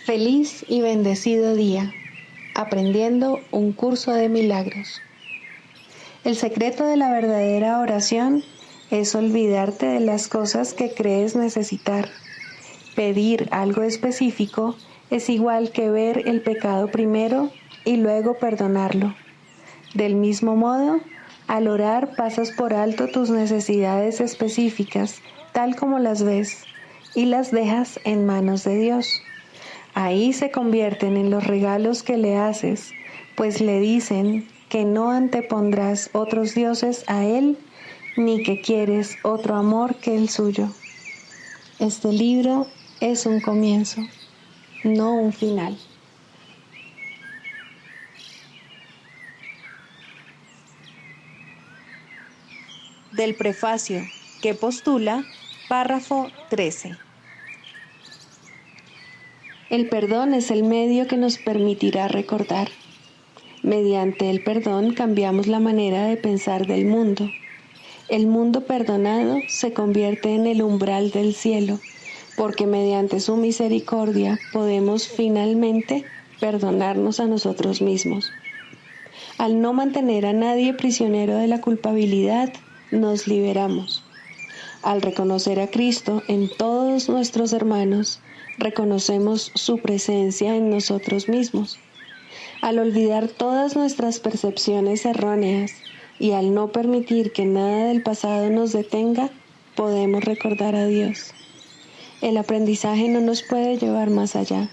Feliz y bendecido día, aprendiendo un curso de milagros. El secreto de la verdadera oración es olvidarte de las cosas que crees necesitar. Pedir algo específico es igual que ver el pecado primero y luego perdonarlo. Del mismo modo, al orar pasas por alto tus necesidades específicas, tal como las ves, y las dejas en manos de Dios. Ahí se convierten en los regalos que le haces, pues le dicen que no antepondrás otros dioses a Él, ni que quieres otro amor que el suyo. Este libro es un comienzo, no un final. Del prefacio que postula, párrafo 13. El perdón es el medio que nos permitirá recordar. Mediante el perdón cambiamos la manera de pensar del mundo. El mundo perdonado se convierte en el umbral del cielo, porque mediante su misericordia podemos finalmente perdonarnos a nosotros mismos. Al no mantener a nadie prisionero de la culpabilidad, nos liberamos. Al reconocer a Cristo en todos nuestros hermanos, reconocemos su presencia en nosotros mismos. Al olvidar todas nuestras percepciones erróneas y al no permitir que nada del pasado nos detenga, podemos recordar a Dios. El aprendizaje no nos puede llevar más allá.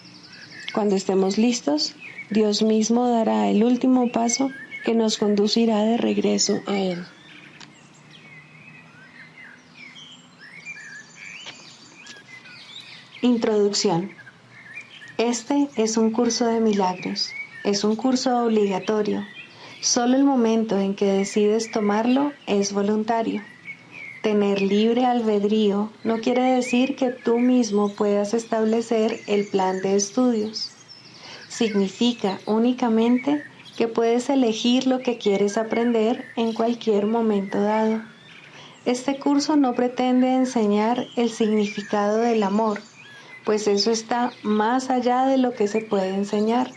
Cuando estemos listos, Dios mismo dará el último paso que nos conducirá de regreso a Él. Introducción. Este es un curso de milagros. Es un curso obligatorio. Solo el momento en que decides tomarlo es voluntario. Tener libre albedrío no quiere decir que tú mismo puedas establecer el plan de estudios. Significa únicamente que puedes elegir lo que quieres aprender en cualquier momento dado. Este curso no pretende enseñar el significado del amor, pues eso está más allá de lo que se puede enseñar.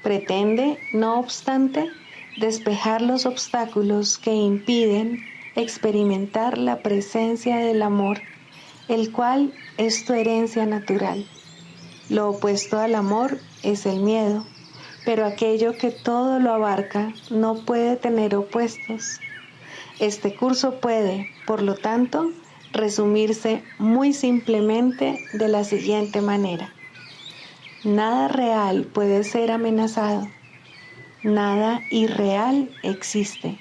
Pretende, no obstante, despejar los obstáculos que impiden experimentar la presencia del amor, el cual es tu herencia natural. Lo opuesto al amor es el miedo, pero aquello que todo lo abarca no puede tener opuestos. Este curso puede, por lo tanto, resumirse muy simplemente de la siguiente manera. Nada real puede ser amenazado. Nada irreal existe.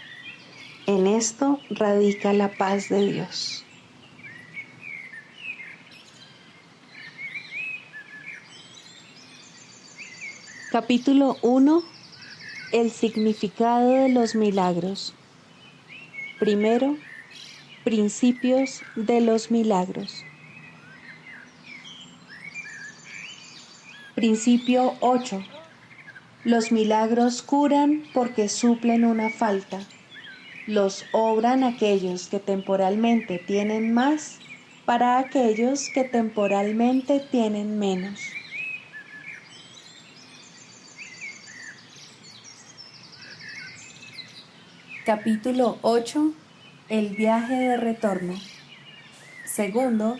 En esto radica la paz de Dios. Capítulo 1. El significado de los milagros. Primero, principios de los milagros. Principio 8. Los milagros curan porque suplen una falta. Los obran aquellos que temporalmente tienen más para aquellos que temporalmente tienen menos. Capítulo 8. El viaje de retorno. Segundo,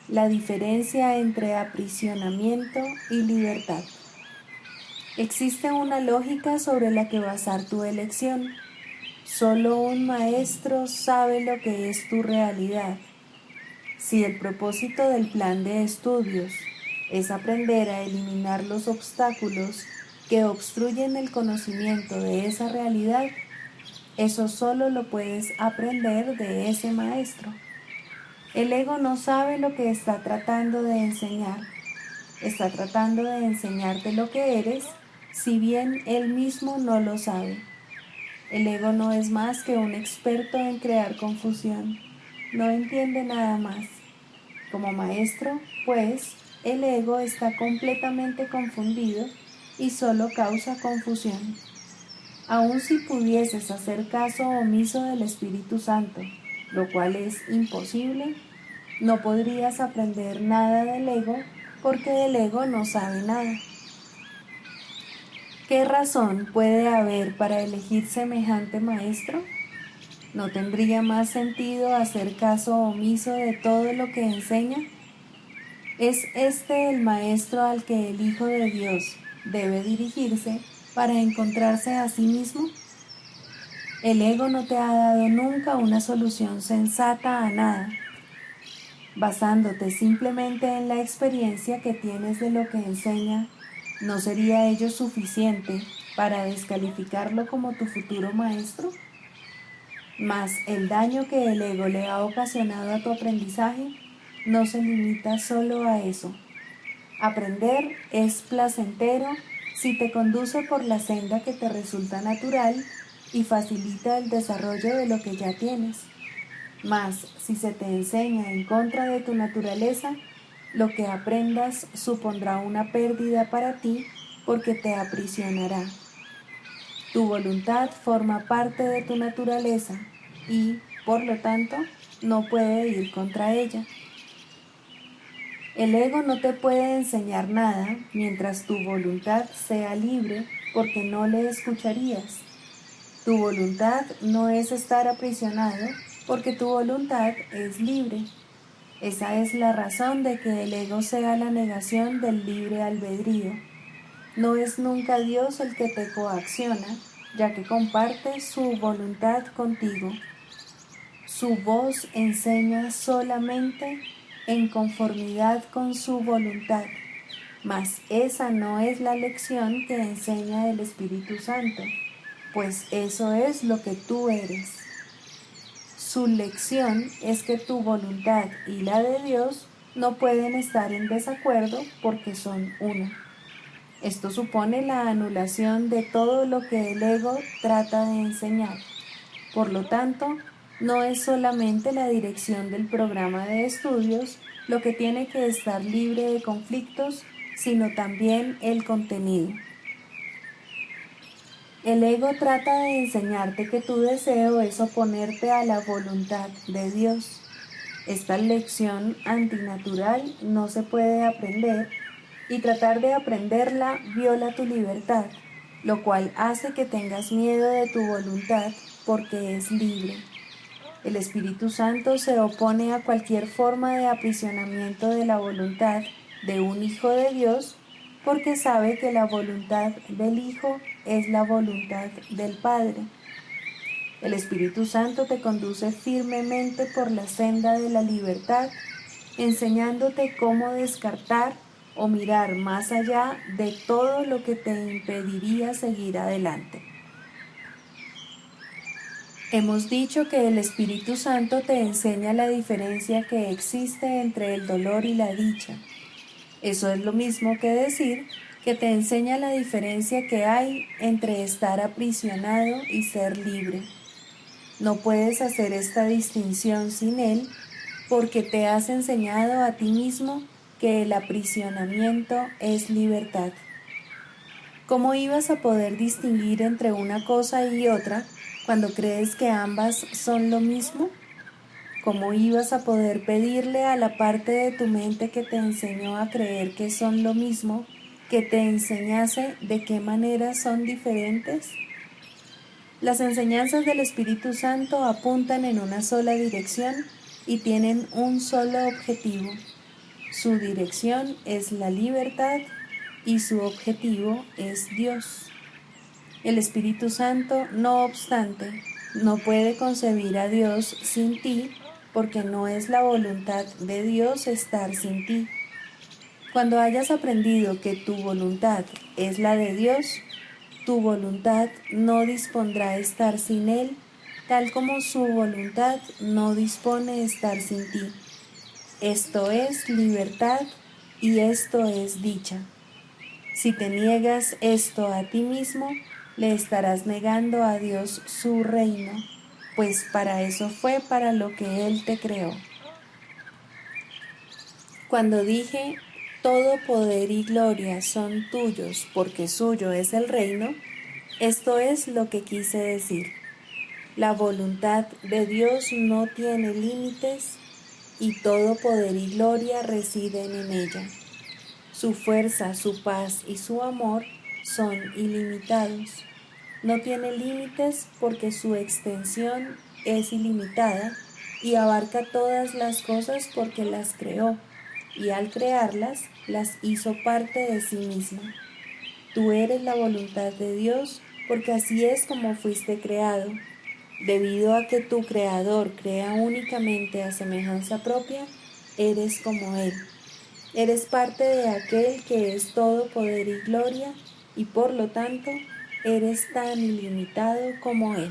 la diferencia entre aprisionamiento y libertad. Existe una lógica sobre la que basar tu elección. Solo un maestro sabe lo que es tu realidad. Si el propósito del plan de estudios es aprender a eliminar los obstáculos que obstruyen el conocimiento de esa realidad, eso solo lo puedes aprender de ese maestro. El ego no sabe lo que está tratando de enseñar. Está tratando de enseñarte lo que eres, si bien él mismo no lo sabe. El ego no es más que un experto en crear confusión. No entiende nada más. Como maestro, pues, el ego está completamente confundido y solo causa confusión. Aun si pudieses hacer caso omiso del Espíritu Santo, lo cual es imposible, no podrías aprender nada del ego porque el ego no sabe nada. ¿Qué razón puede haber para elegir semejante maestro? ¿No tendría más sentido hacer caso omiso de todo lo que enseña? ¿Es este el maestro al que el Hijo de Dios debe dirigirse para encontrarse a sí mismo? El ego no te ha dado nunca una solución sensata a nada. Basándote simplemente en la experiencia que tienes de lo que enseña, ¿no sería ello suficiente para descalificarlo como tu futuro maestro? Mas el daño que el ego le ha ocasionado a tu aprendizaje no se limita solo a eso. Aprender es placentero si te conduce por la senda que te resulta natural y facilita el desarrollo de lo que ya tienes. Mas si se te enseña en contra de tu naturaleza, lo que aprendas supondrá una pérdida para ti porque te aprisionará. Tu voluntad forma parte de tu naturaleza y, por lo tanto, no puede ir contra ella. El ego no te puede enseñar nada mientras tu voluntad sea libre porque no le escucharías. Tu voluntad no es estar aprisionado porque tu voluntad es libre. Esa es la razón de que el ego sea la negación del libre albedrío. No es nunca Dios el que te coacciona, ya que comparte su voluntad contigo. Su voz enseña solamente en conformidad con su voluntad, mas esa no es la lección que enseña el Espíritu Santo, pues eso es lo que tú eres. Su lección es que tu voluntad y la de Dios no pueden estar en desacuerdo porque son una. Esto supone la anulación de todo lo que el ego trata de enseñar. Por lo tanto, no es solamente la dirección del programa de estudios lo que tiene que estar libre de conflictos, sino también el contenido. El ego trata de enseñarte que tu deseo es oponerte a la voluntad de Dios. Esta lección antinatural no se puede aprender y tratar de aprenderla viola tu libertad, lo cual hace que tengas miedo de tu voluntad porque es libre. El Espíritu Santo se opone a cualquier forma de aprisionamiento de la voluntad de un hijo de Dios porque sabe que la voluntad del Hijo es la voluntad del Padre. El Espíritu Santo te conduce firmemente por la senda de la libertad, enseñándote cómo descartar o mirar más allá de todo lo que te impediría seguir adelante. Hemos dicho que el Espíritu Santo te enseña la diferencia que existe entre el dolor y la dicha. Eso es lo mismo que decir que te enseña la diferencia que hay entre estar aprisionado y ser libre. No puedes hacer esta distinción sin él porque te has enseñado a ti mismo que el aprisionamiento es libertad. ¿Cómo ibas a poder distinguir entre una cosa y otra cuando crees que ambas son lo mismo? ¿Cómo ibas a poder pedirle a la parte de tu mente que te enseñó a creer que son lo mismo, que te enseñase de qué manera son diferentes? Las enseñanzas del Espíritu Santo apuntan en una sola dirección y tienen un solo objetivo. Su dirección es la libertad y su objetivo es Dios. El Espíritu Santo, no obstante, no puede concebir a Dios sin ti porque no es la voluntad de Dios estar sin ti. Cuando hayas aprendido que tu voluntad es la de Dios, tu voluntad no dispondrá estar sin Él, tal como su voluntad no dispone estar sin ti. Esto es libertad y esto es dicha. Si te niegas esto a ti mismo, le estarás negando a Dios su reino, pues para eso fue para lo que Él te creó. Cuando dije, todo poder y gloria son tuyos porque suyo es el reino, esto es lo que quise decir. La voluntad de Dios no tiene límites y todo poder y gloria residen en ella. Su fuerza, su paz y su amor son ilimitados. No tiene límites porque su extensión es ilimitada y abarca todas las cosas porque las creó y al crearlas las hizo parte de sí misma. Tú eres la voluntad de Dios porque así es como fuiste creado. Debido a que tu Creador crea únicamente a semejanza propia, eres como Él. Eres parte de aquel que es todo poder y gloria y por lo tanto eres tan ilimitado como Él.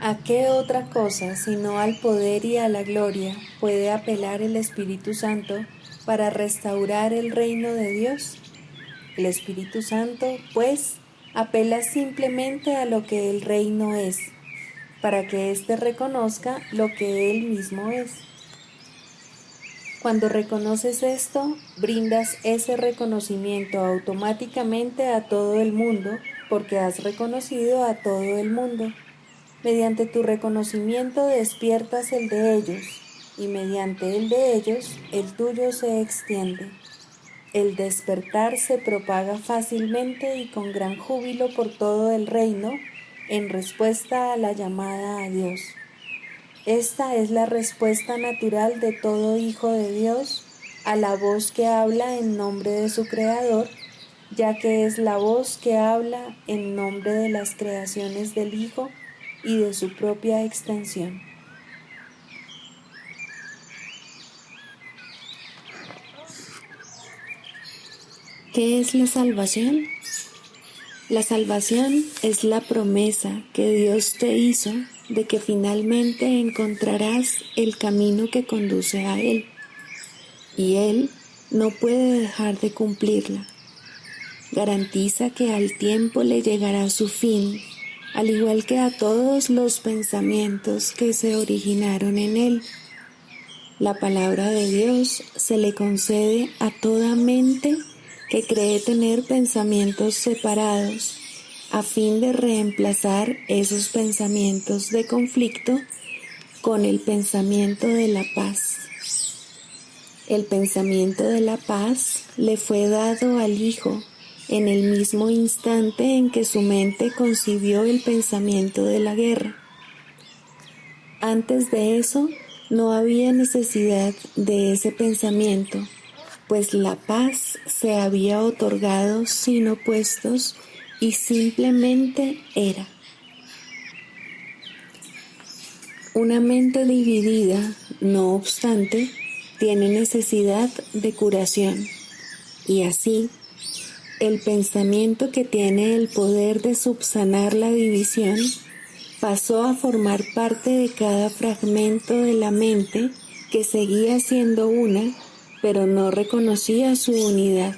¿A qué otra cosa sino al poder y a la gloria puede apelar el Espíritu Santo para restaurar el reino de Dios? El Espíritu Santo, pues, apela simplemente a lo que el reino es, para que éste reconozca lo que él mismo es. Cuando reconoces esto, brindas ese reconocimiento automáticamente a todo el mundo, porque has reconocido a todo el mundo. Mediante tu reconocimiento despiertas el de ellos, y mediante el de ellos, el tuyo se extiende. El despertar se propaga fácilmente y con gran júbilo por todo el reino, en respuesta a la llamada a Dios. Esta es la respuesta natural de todo hijo de Dios a la voz que habla en nombre de su Creador, ya que es la voz que habla en nombre de las creaciones del Hijo y de su propia extensión. ¿Qué es la salvación? La salvación es la promesa que Dios te hizo de que finalmente encontrarás el camino que conduce a Él, y Él no puede dejar de cumplirla. Garantiza que al tiempo le llegará su fin, al igual que a todos los pensamientos que se originaron en Él. La palabra de Dios se le concede a toda mente que cree tener pensamientos separados, a fin de reemplazar esos pensamientos de conflicto con el pensamiento de la paz. El pensamiento de la paz le fue dado al Hijo en el mismo instante en que su mente concibió el pensamiento de la guerra. Antes de eso, no había necesidad de ese pensamiento, pues la paz se había otorgado sin opuestos y simplemente era. Una mente dividida, no obstante, tiene necesidad de curación, y así, el pensamiento que tiene el poder de subsanar la división pasó a formar parte de cada fragmento de la mente que seguía siendo una, pero no reconocía su unidad.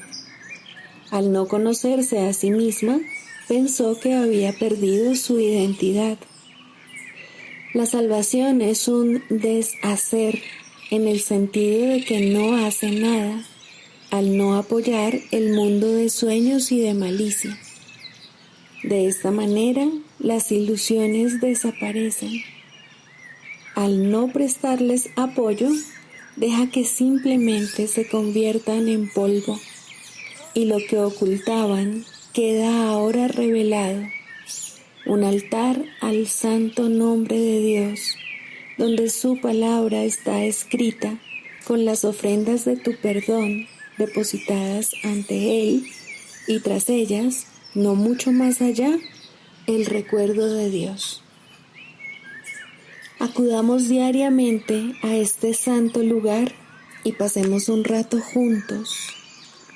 Al no conocerse a sí misma, pensó que había perdido su identidad. La salvación es un deshacer en el sentido de que no hace nada, al no apoyar el mundo de sueños y de malicia. De esta manera, las ilusiones desaparecen. Al no prestarles apoyo, deja que simplemente se conviertan en polvo, y lo que ocultaban queda ahora revelado, un altar al santo nombre de Dios, donde su palabra está escrita con las ofrendas de tu perdón depositadas ante Él, y tras ellas, no mucho más allá, el recuerdo de Dios. Acudamos diariamente a este santo lugar y pasemos un rato juntos.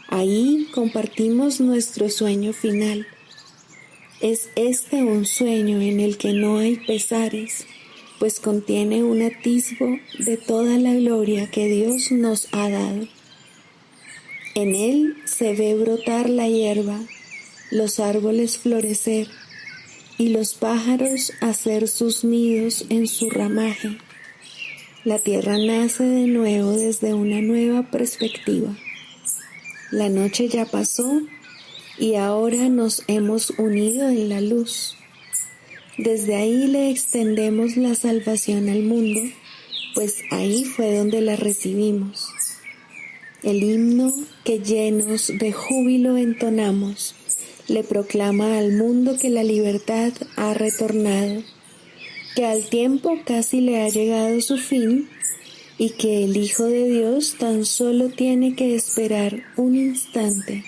Ahí compartimos nuestro sueño final. Es este un sueño en el que no hay pesares, pues contiene un atisbo de toda la gloria que Dios nos ha dado. En él se ve brotar la hierba, los árboles florecer y los pájaros hacer sus nidos en su ramaje. La tierra nace de nuevo desde una nueva perspectiva. La noche ya pasó y ahora nos hemos unido en la luz. Desde ahí le extendemos la salvación al mundo, pues ahí fue donde la recibimos. El himno que llenos de júbilo entonamos, le proclama al mundo que la libertad ha retornado, que al tiempo casi le ha llegado su fin y que el Hijo de Dios tan solo tiene que esperar un instante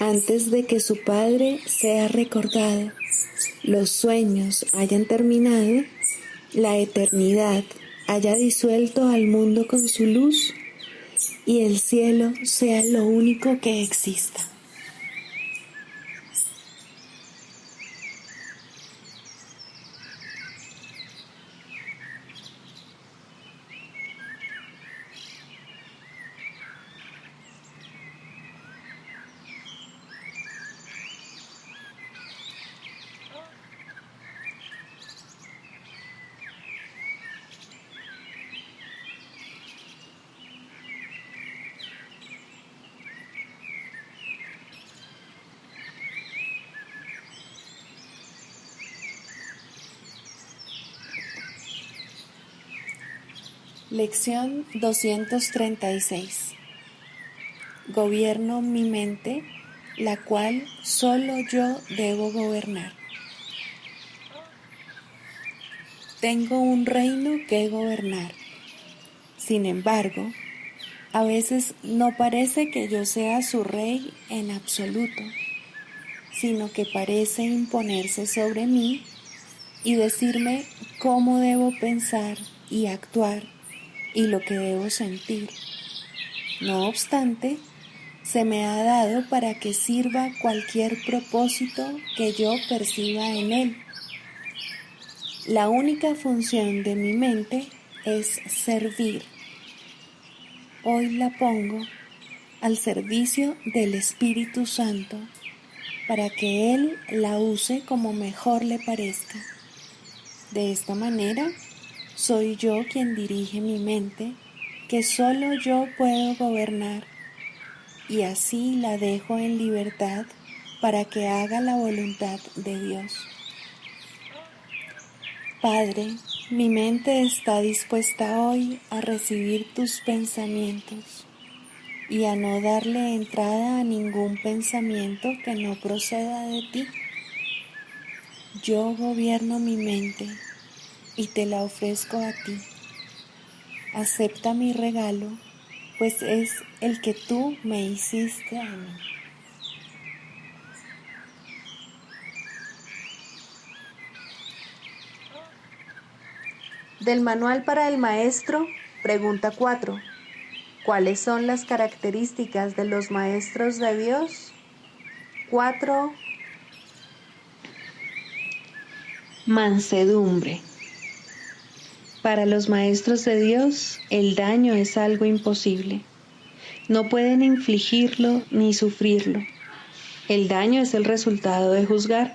antes de que su Padre sea recordado, los sueños hayan terminado, la eternidad haya disuelto al mundo con su luz y el cielo sea lo único que exista. Lección 236. Gobierno mi mente, la cual solo yo debo gobernar. Tengo un reino que gobernar. Sin embargo, a veces no parece que yo sea su rey en absoluto, sino que parece imponerse sobre mí y decirme cómo debo pensar y actuar y lo que debo sentir. No obstante, se me ha dado para que sirva cualquier propósito que yo perciba en él. La única función de mi mente es servir. Hoy la pongo al servicio del Espíritu Santo para que Él la use como mejor le parezca. De esta manera, soy yo quien dirige mi mente, que solo yo puedo gobernar, y así la dejo en libertad para que haga la voluntad de Dios. Padre, mi mente está dispuesta hoy a recibir tus pensamientos y a no darle entrada a ningún pensamiento que no proceda de ti. Yo gobierno mi mente y te la ofrezco a ti. Acepta mi regalo, pues es el que tú me hiciste a mí. Del Manual para el Maestro, pregunta 4. ¿Cuáles son las características de los maestros de Dios? 4. Mansedumbre. Para los maestros de Dios, el daño es algo imposible. No pueden infligirlo ni sufrirlo. El daño es el resultado de juzgar.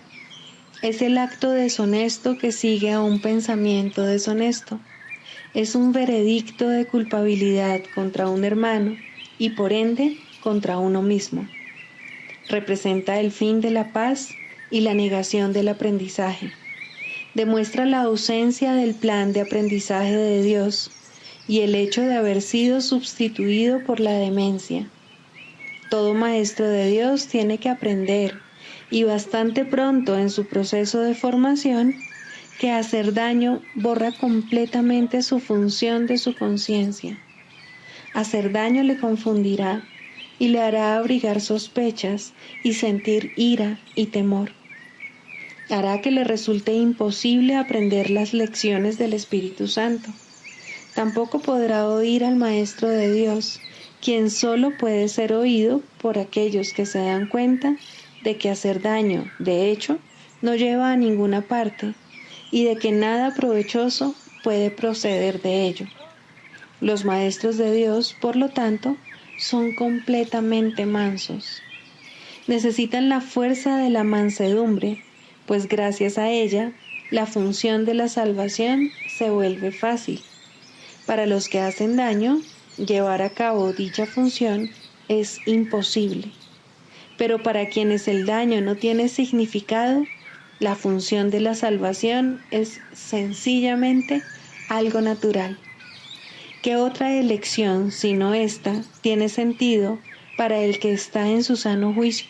Es el acto deshonesto que sigue a un pensamiento deshonesto. Es un veredicto de culpabilidad contra un hermano y por ende contra uno mismo. Representa el fin de la paz y la negación del aprendizaje. Demuestra la ausencia del plan de aprendizaje de Dios y el hecho de haber sido sustituido por la demencia. Todo maestro de Dios tiene que aprender, y bastante pronto en su proceso de formación, que hacer daño borra completamente su función de su conciencia. Hacer daño le confundirá y le hará abrigar sospechas y sentir ira y temor. Hará que le resulte imposible aprender las lecciones del Espíritu Santo. Tampoco podrá oír al Maestro de Dios, quien solo puede ser oído por aquellos que se dan cuenta de que hacer daño, de hecho, no lleva a ninguna parte y de que nada provechoso puede proceder de ello. Los maestros de Dios, por lo tanto, son completamente mansos. Necesitan la fuerza de la mansedumbre, pues gracias a ella, la función de la salvación se vuelve fácil. Para los que hacen daño, llevar a cabo dicha función es imposible. Pero para quienes el daño no tiene significado, la función de la salvación es sencillamente algo natural. ¿Qué otra elección, sino esta, tiene sentido para el que está en su sano juicio?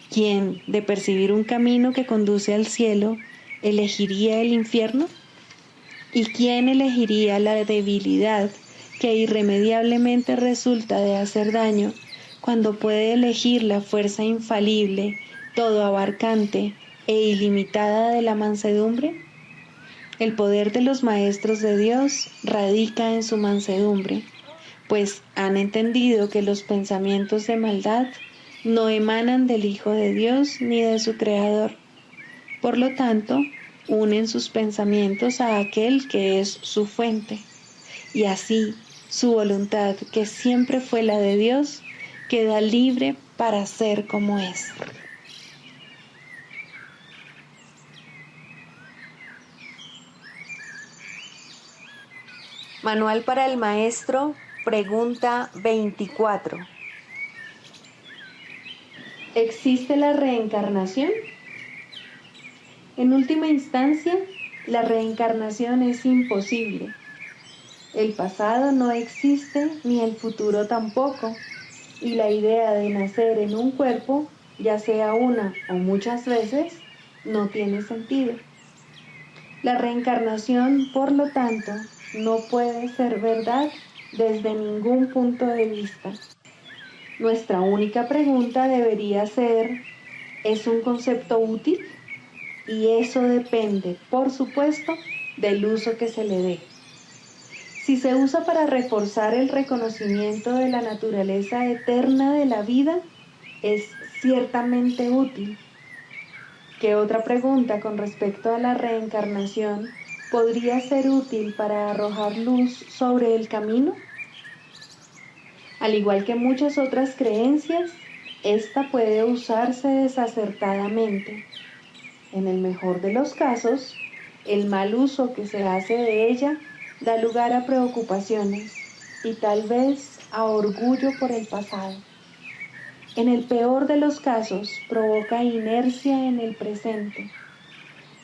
¿Quién, de percibir un camino que conduce al cielo, elegiría el infierno? ¿Y quién elegiría la debilidad que irremediablemente resulta de hacer daño cuando puede elegir la fuerza infalible, todo abarcante e ilimitada de la mansedumbre? El poder de los maestros de Dios radica en su mansedumbre, pues han entendido que los pensamientos de maldad no emanan del Hijo de Dios ni de su Creador. Por lo tanto, unen sus pensamientos a aquel que es su fuente, y así su voluntad, que siempre fue la de Dios, queda libre para ser como es. Manual para el Maestro, pregunta 24. ¿Existe la reencarnación? En última instancia, la reencarnación es imposible. El pasado no existe ni el futuro tampoco, y la idea de nacer en un cuerpo, ya sea una o muchas veces, no tiene sentido. La reencarnación, por lo tanto, no puede ser verdad desde ningún punto de vista. Nuestra única pregunta debería ser, ¿es un concepto útil? Y eso depende, por supuesto, del uso que se le dé. Si se usa para reforzar el reconocimiento de la naturaleza eterna de la vida, es ciertamente útil. ¿Qué otra pregunta con respecto a la reencarnación podría ser útil para arrojar luz sobre el camino? Al igual que muchas otras creencias, esta puede usarse desacertadamente. En el mejor de los casos, el mal uso que se hace de ella da lugar a preocupaciones y tal vez a orgullo por el pasado. En el peor de los casos, provoca inercia en el presente.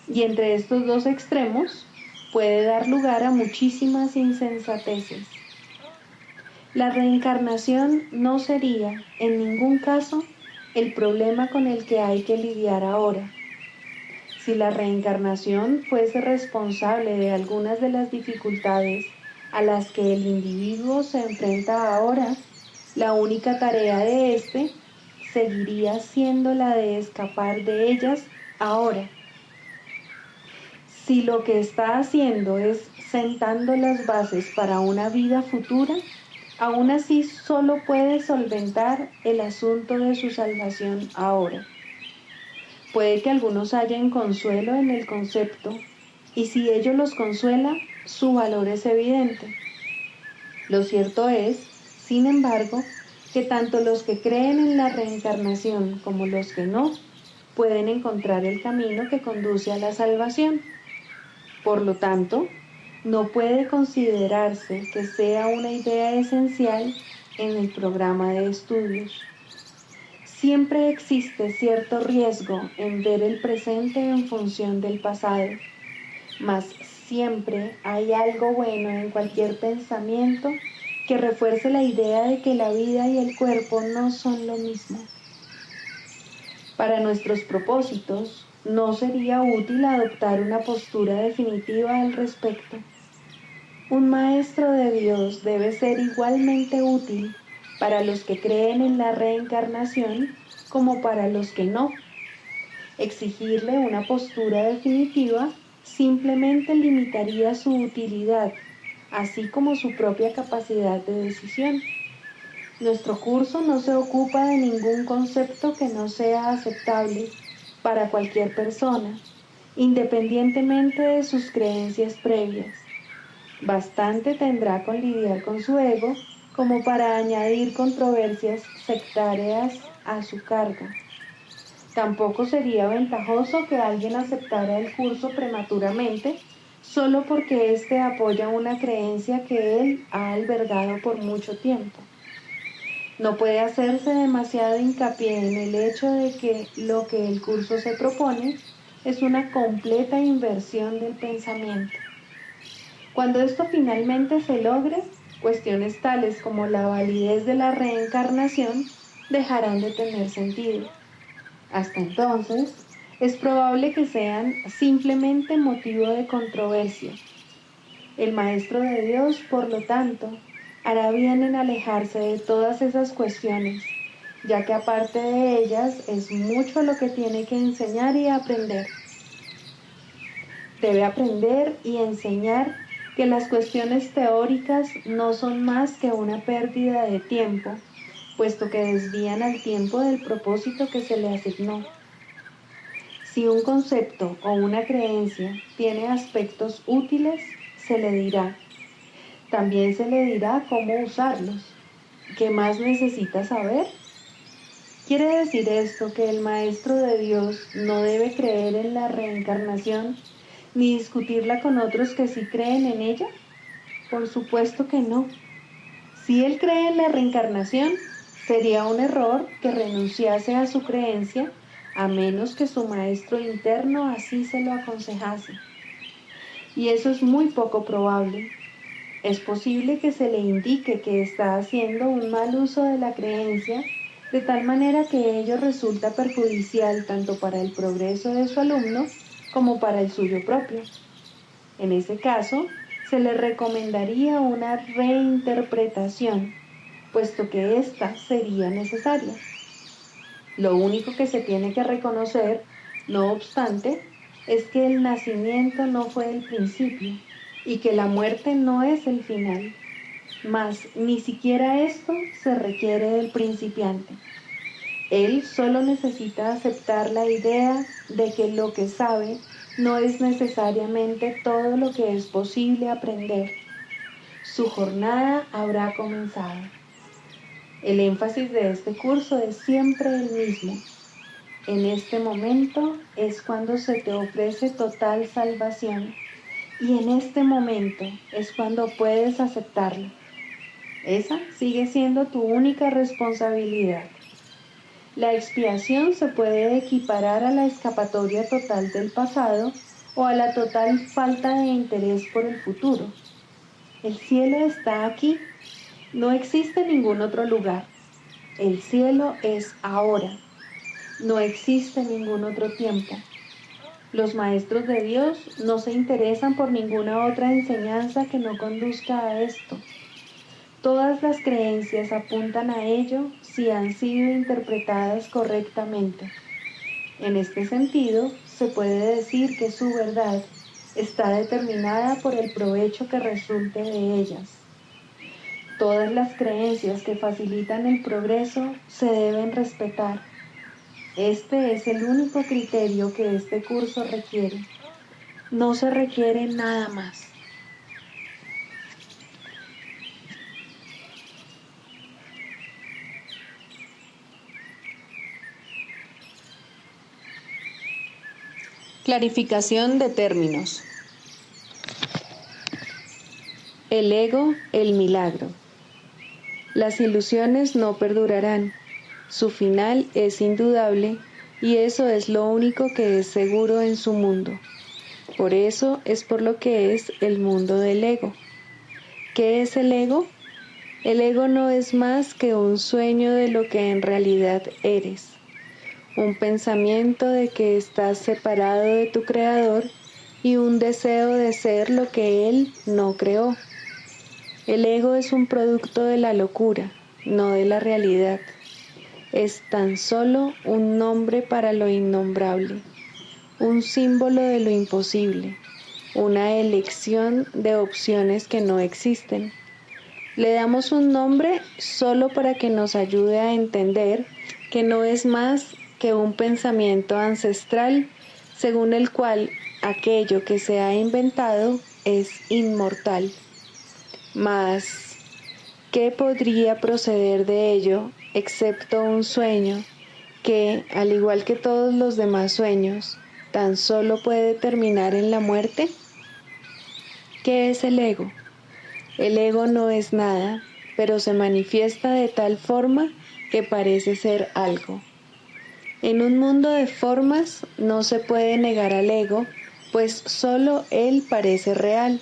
Y entre estos dos extremos, puede dar lugar a muchísimas insensateces. La reencarnación no sería, en ningún caso, el problema con el que hay que lidiar ahora. Si la reencarnación fuese responsable de algunas de las dificultades a las que el individuo se enfrenta ahora, la única tarea de éste seguiría siendo la de escapar de ellas ahora. Si lo que está haciendo es sentando las bases para una vida futura, aún así solo puede solventar el asunto de su salvación ahora. Puede que algunos hallen consuelo en el concepto, y si ello los consuela, su valor es evidente. Lo cierto es, sin embargo, que tanto los que creen en la reencarnación como los que no, pueden encontrar el camino que conduce a la salvación. Por lo tanto, no puede considerarse que sea una idea esencial en el programa de estudios. Siempre existe cierto riesgo en ver el presente en función del pasado, mas siempre hay algo bueno en cualquier pensamiento que refuerce la idea de que la vida y el cuerpo no son lo mismo. Para nuestros propósitos, no sería útil adoptar una postura definitiva al respecto. Un maestro de Dios debe ser igualmente útil para los que creen en la reencarnación como para los que no. Exigirle una postura definitiva simplemente limitaría su utilidad, así como su propia capacidad de decisión. Nuestro curso no se ocupa de ningún concepto que no sea aceptable para cualquier persona, independientemente de sus creencias previas. Bastante tendrá con lidiar con su ego como para añadir controversias sectarias a su carga. Tampoco sería ventajoso que alguien aceptara el curso prematuramente solo porque éste apoya una creencia que él ha albergado por mucho tiempo. No puede hacerse demasiado hincapié en el hecho de que lo que el curso se propone es una completa inversión del pensamiento. Cuando esto finalmente se logre, cuestiones tales como la validez de la reencarnación dejarán de tener sentido. Hasta entonces, es probable que sean simplemente motivo de controversia. El Maestro de Dios, por lo tanto, hará bien en alejarse de todas esas cuestiones, ya que aparte de ellas es mucho lo que tiene que enseñar y aprender. Debe aprender y enseñar que las cuestiones teóricas no son más que una pérdida de tiempo, puesto que desvían al tiempo del propósito que se le asignó. Si un concepto o una creencia tiene aspectos útiles, se le dirá. También se le dirá cómo usarlos. ¿Qué más necesita saber? ¿Quiere decir esto que el Maestro de Dios no debe creer en la reencarnación ni discutirla con otros que sí creen en ella? Por supuesto que no. Si él cree en la reencarnación, sería un error que renunciase a su creencia a menos que su maestro interno así se lo aconsejase. Y eso es muy poco probable. Es posible que se le indique que está haciendo un mal uso de la creencia, de tal manera que ello resulta perjudicial tanto para el progreso de su alumno como para el suyo propio. En ese caso, se le recomendaría una reinterpretación, puesto que ésta sería necesaria. Lo único que se tiene que reconocer, no obstante, es que el nacimiento no fue el principio y que la muerte no es el final, mas ni siquiera esto se requiere del principiante. Él solo necesita aceptar la idea de que lo que sabe no es necesariamente todo lo que es posible aprender. Su jornada habrá comenzado. El énfasis de este curso es siempre el mismo. En este momento es cuando se te ofrece total salvación y en este momento es cuando puedes aceptarlo. Esa sigue siendo tu única responsabilidad. La expiación se puede equiparar a la escapatoria total del pasado o a la total falta de interés por el futuro. El cielo está aquí. No existe ningún otro lugar. El cielo es ahora. No existe ningún otro tiempo. Los maestros de Dios no se interesan por ninguna otra enseñanza que no conduzca a esto. Todas las creencias apuntan a ello si han sido interpretadas correctamente. En este sentido, se puede decir que su verdad está determinada por el provecho que resulte de ellas. Todas las creencias que facilitan el progreso se deben respetar. Este es el único criterio que este curso requiere. No se requiere nada más. Clarificación de términos. El ego, el milagro. Las ilusiones no perdurarán. Su final es indudable y eso es lo único que es seguro en su mundo. Por eso es por lo que es el mundo del ego. ¿Qué es el ego? El ego no es más que un sueño de lo que en realidad eres. Un pensamiento de que estás separado de tu creador y un deseo de ser lo que él no creó. El ego es un producto de la locura, no de la realidad. Es tan solo un nombre para lo innombrable, un símbolo de lo imposible, una elección de opciones que no existen. Le damos un nombre solo para que nos ayude a entender que no es más que un pensamiento ancestral según el cual aquello que se ha inventado es inmortal. Mas, ¿qué podría proceder de ello excepto un sueño que, al igual que todos los demás sueños, tan solo puede terminar en la muerte? ¿Qué es el ego? El ego no es nada, pero se manifiesta de tal forma que parece ser algo. En un mundo de formas no se puede negar al ego, pues solo él parece real.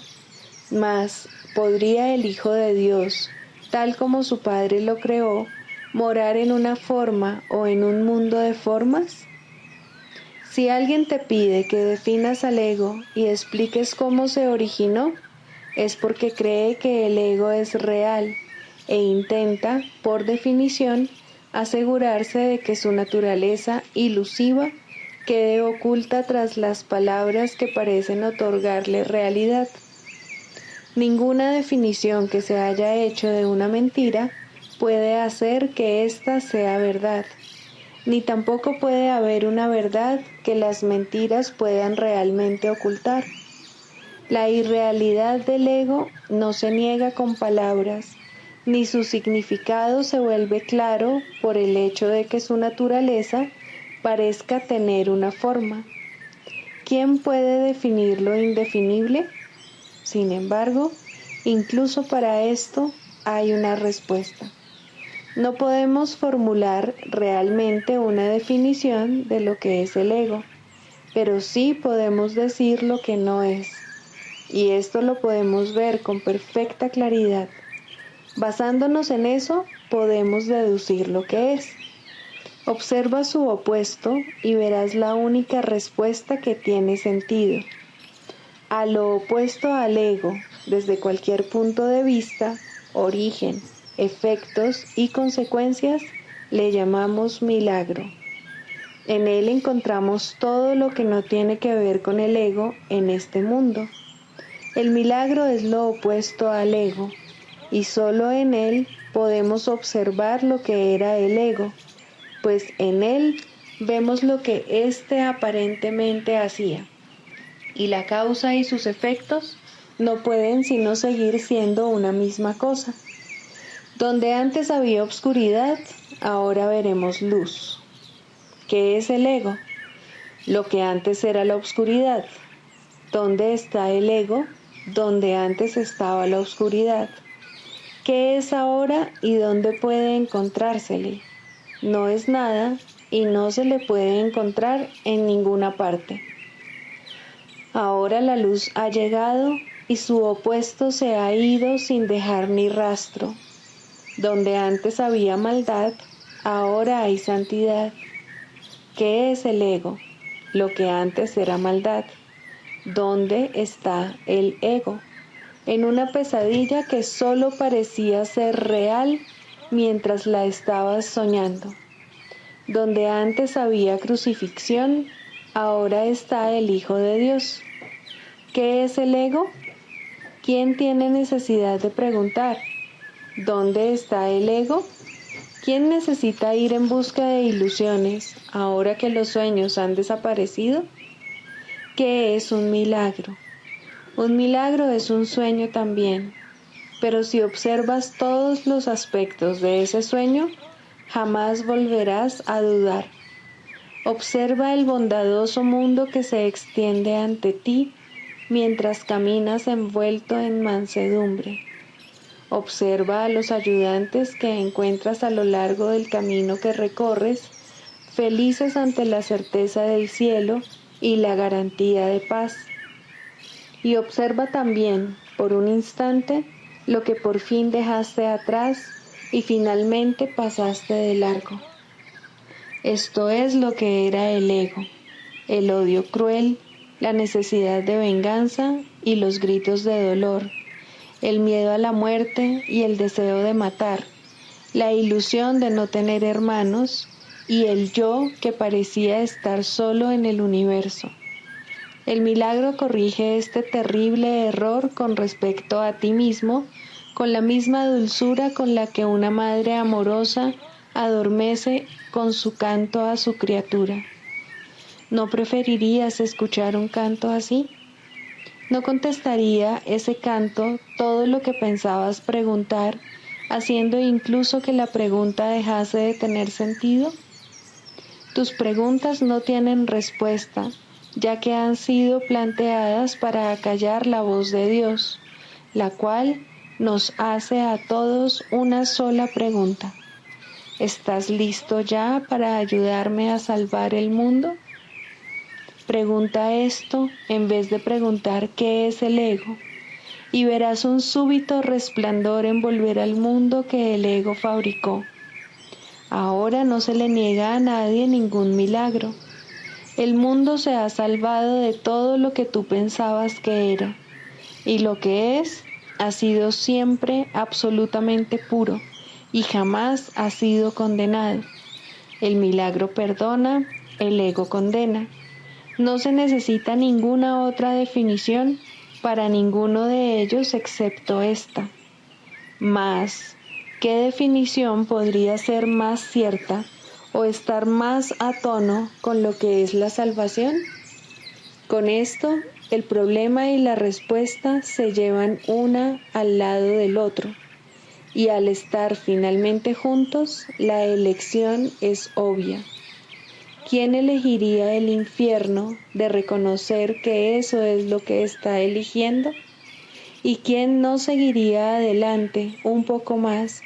Mas, ¿podría el Hijo de Dios, tal como su Padre lo creó, morar en una forma o en un mundo de formas? Si alguien te pide que definas al ego y expliques cómo se originó, es porque cree que el ego es real e intenta, por definición, asegurarse de que su naturaleza ilusiva quede oculta tras las palabras que parecen otorgarle realidad. Ninguna definición que se haya hecho de una mentira puede hacer que ésta sea verdad, ni tampoco puede haber una verdad que las mentiras puedan realmente ocultar. La irrealidad del ego no se niega con palabras, ni su significado se vuelve claro por el hecho de que su naturaleza parezca tener una forma. ¿Quién puede definir lo indefinible? Sin embargo, incluso para esto hay una respuesta. No podemos formular realmente una definición de lo que es el ego, pero sí podemos decir lo que no es. Y esto lo podemos ver con perfecta claridad. Basándonos en eso, podemos deducir lo que es. Observa su opuesto y verás la única respuesta que tiene sentido. A lo opuesto al ego, desde cualquier punto de vista, origen, efectos y consecuencias, le llamamos milagro. En él encontramos todo lo que no tiene que ver con el ego en este mundo. El milagro es lo opuesto al ego, y solo en él podemos observar lo que era el ego, pues en él vemos lo que éste aparentemente hacía, y la causa y sus efectos no pueden sino seguir siendo una misma cosa. Donde antes había obscuridad, ahora veremos luz. ¿Qué es el ego? Lo que antes era la obscuridad. ¿Dónde está el ego? Donde antes estaba la oscuridad. ¿Qué es ahora y dónde puede encontrársele? No es nada y no se le puede encontrar en ninguna parte. Ahora la luz ha llegado y su opuesto se ha ido sin dejar ni rastro. Donde antes había maldad, ahora hay santidad. ¿Qué es el ego? Lo que antes era maldad. ¿Dónde está el ego? En una pesadilla que solo parecía ser real mientras la estabas soñando. Donde antes había crucifixión, ahora está el Hijo de Dios. ¿Qué es el ego? ¿Quién tiene necesidad de preguntar? ¿Dónde está el ego? ¿Quién necesita ir en busca de ilusiones ahora que los sueños han desaparecido? ¿Qué es un milagro? Un milagro es un sueño también, pero si observas todos los aspectos de ese sueño, jamás volverás a dudar. Observa el bondadoso mundo que se extiende ante ti mientras caminas envuelto en mansedumbre. Observa a los ayudantes que encuentras a lo largo del camino que recorres, felices ante la certeza del cielo y la garantía de paz. Y observa también, por un instante, lo que por fin dejaste atrás y finalmente pasaste de largo. Esto es lo que era el ego, el odio cruel, la necesidad de venganza y los gritos de dolor, el miedo a la muerte y el deseo de matar, la ilusión de no tener hermanos y el yo que parecía estar solo en el universo. El milagro corrige este terrible error con respecto a ti mismo, con la misma dulzura con la que una madre amorosa adormece con su canto a su criatura. ¿No preferirías escuchar un canto así? ¿No contestaría ese canto todo lo que pensabas preguntar, haciendo incluso que la pregunta dejase de tener sentido? Tus preguntas no tienen respuesta, ya que han sido planteadas para acallar la voz de Dios, la cual nos hace a todos una sola pregunta. ¿Estás listo ya para ayudarme a salvar el mundo? Pregunta esto en vez de preguntar qué es el ego, y verás un súbito resplandor envolver al mundo que el ego fabricó. Ahora no se le niega a nadie ningún milagro. El mundo se ha salvado de todo lo que tú pensabas que era, y lo que es ha sido siempre absolutamente puro y jamás ha sido condenado. El milagro perdona, el ego condena. No se necesita ninguna otra definición para ninguno de ellos excepto esta. Mas, ¿qué definición podría ser más cierta o estar más a tono con lo que es la salvación? Con esto, el problema y la respuesta se llevan una al lado del otro, y al estar finalmente juntos, la elección es obvia. ¿Quién elegiría el infierno de reconocer que eso es lo que está eligiendo? ¿Y quién no seguiría adelante un poco más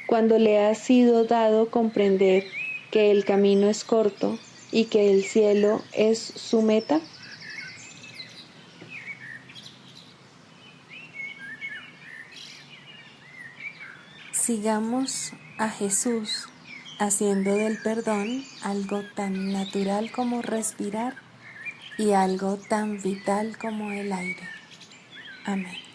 cuando le ha sido dado comprender que el camino es corto y que el cielo es su meta? Sigamos a Jesús haciendo del perdón algo tan natural como respirar y algo tan vital como el aire. Amén.